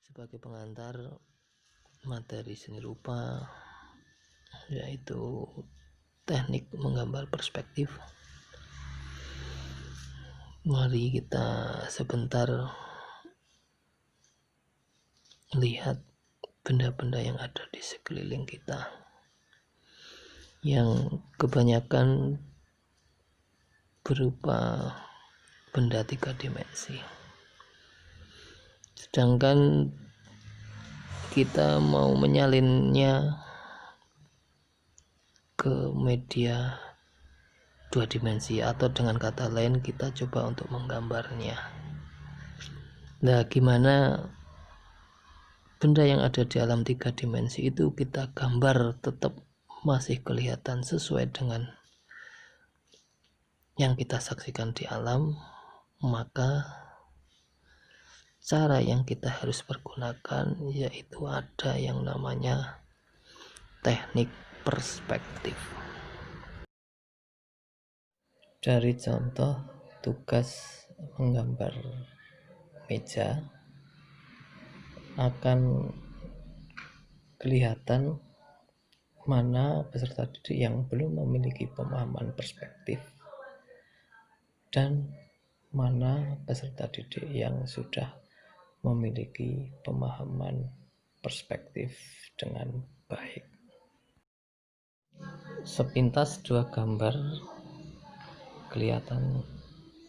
sebagai pengantar materi seni rupa, yaitu teknik menggambar perspektif. Mari kita sebentar lihat benda-benda yang ada di sekeliling kita, yang kebanyakan berupa benda 3 dimensi. Sedangkan kita mau menyalinnya ke media 2 dimensi, atau dengan kata lain kita coba untuk menggambarnya. Nah, gimana benda yang ada di alam 3 dimensi itu kita gambar tetap masih kelihatan sesuai dengan yang kita saksikan di alam? Maka cara yang kita harus pergunakan yaitu ada yang namanya teknik perspektif. Dari contoh tugas menggambar meja, akan kelihatan mana peserta didik yang belum memiliki pemahaman perspektif dan mana peserta didik yang sudah memiliki pemahaman perspektif dengan baik. Sepintas dua gambar kelihatan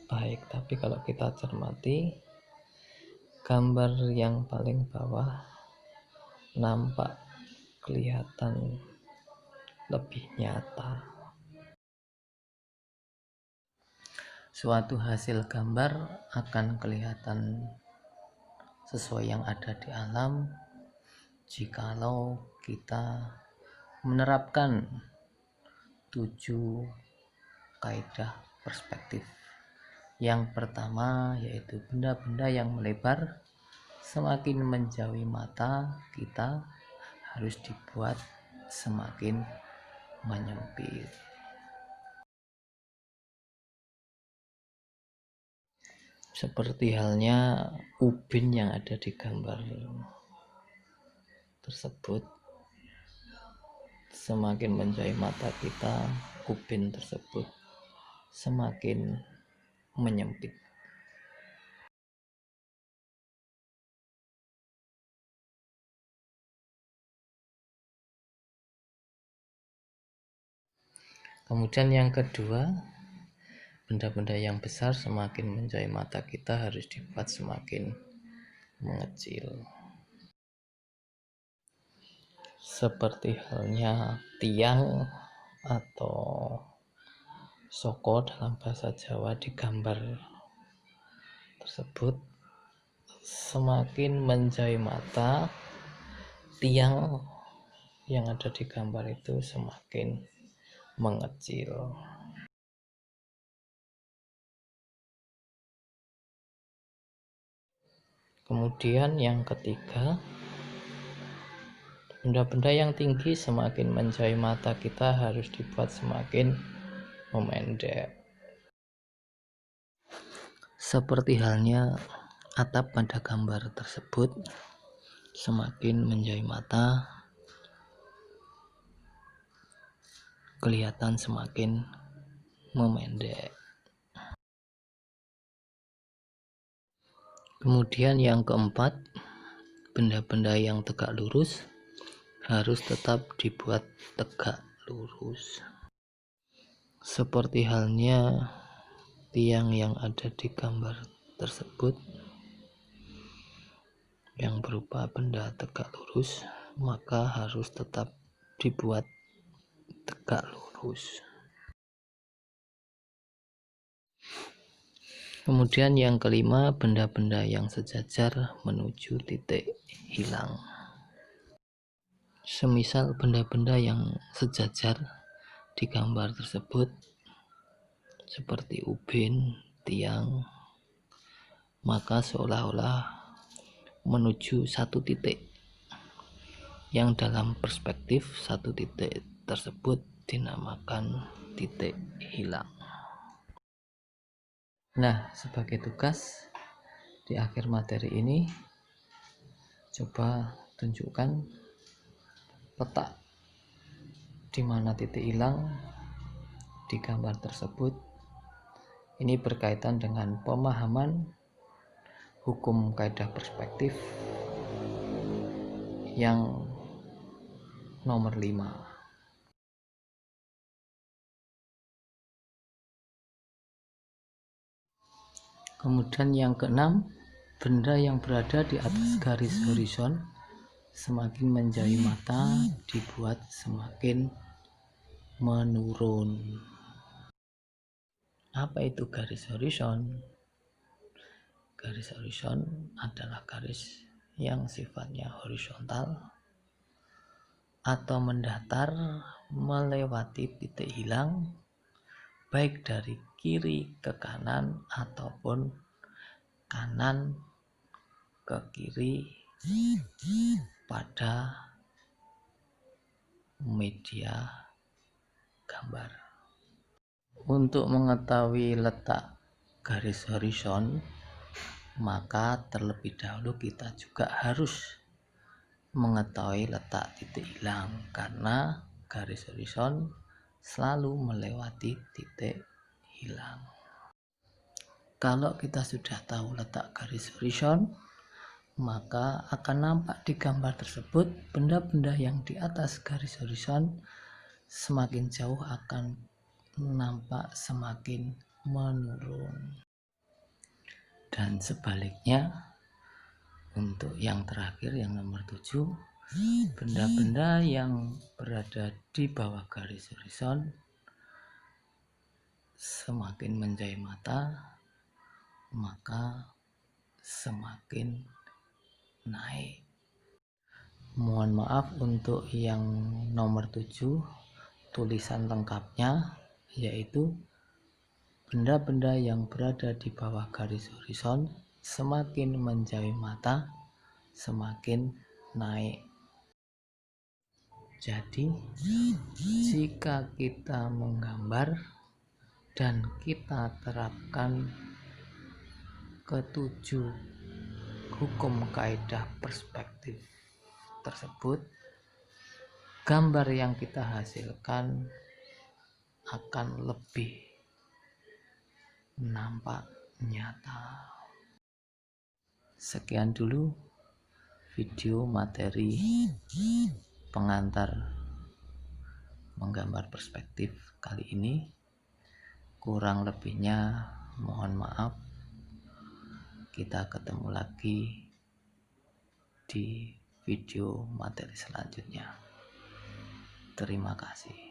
baik, tapi kalau kita cermati, gambar yang paling bawah nampak kelihatan lebih nyata. Suatu hasil gambar akan kelihatan sesuai yang ada di alam jikalau kita menerapkan 7 kaidah perspektif. Yang pertama yaitu benda-benda yang melebar semakin menjauhi mata kita harus dibuat semakin menyempit. Seperti halnya ubin yang ada di gambar tersebut, semakin menjauhi mata kita, ubin tersebut semakin menyempit. Kemudian yang kedua, benda-benda yang besar semakin menjauhi mata kita harus dibuat semakin mengecil. Seperti halnya tiang atau soko dalam bahasa Jawa di gambar tersebut, semakin menjauhi mata, tiang yang ada di gambar itu semakin mengecil. Kemudian yang ketiga, benda-benda yang tinggi semakin menjauhi mata kita harus dibuat semakin memendek. Seperti halnya atap pada gambar tersebut, semakin menjauhi mata kelihatan semakin memendek. Kemudian yang keempat, benda-benda yang tegak lurus harus tetap dibuat tegak lurus. Seperti halnya tiang yang ada di gambar tersebut yang berupa benda tegak lurus, maka harus tetap dibuat tegak lurus. Kemudian yang kelima, benda-benda yang sejajar menuju titik hilang. Semisal benda-benda yang sejajar di gambar tersebut seperti ubin, tiang, maka seolah-olah menuju satu titik, yang dalam perspektif satu titik tersebut dinamakan titik hilang. Nah, sebagai tugas di akhir materi ini, Coba tunjukkan letak di mana titik hilang di gambar tersebut. Ini berkaitan dengan pemahaman hukum kaidah perspektif yang nomor 5. Kemudian yang keenam, benda yang berada di atas garis horizon semakin menjauhi mata dibuat semakin menurun. Apa itu garis horizon? Garis horizon adalah garis yang sifatnya horizontal atau mendatar melewati titik hilang, baik dari kiri ke kanan ataupun kanan ke kiri pada media gambar. Untuk mengetahui letak garis horizon, maka terlebih dahulu kita juga harus mengetahui letak titik hilang, karena garis horizon selalu melewati titik hilang. Kalau kita sudah tahu letak garis horizon, maka akan nampak di gambar tersebut benda-benda yang di atas garis horizon semakin jauh akan nampak semakin menurun. Dan sebaliknya, untuk yang terakhir, yang nomor 7, benda-benda yang berada di bawah garis horizon semakin menjauhi mata, maka semakin naik. Mohon maaf untuk yang nomor 7, tulisan lengkapnya yaitu benda-benda yang berada di bawah garis horizon semakin menjauhi mata, semakin naik. Jadi, jika kita menggambar dan kita terapkan ketujuh hukum kaidah perspektif tersebut, gambar yang kita hasilkan akan lebih nampak nyata. Sekian dulu video materi pengantar menggambar perspektif kali ini. Kurang lebihnya mohon maaf. Kita ketemu lagi di video materi selanjutnya. Terima kasih.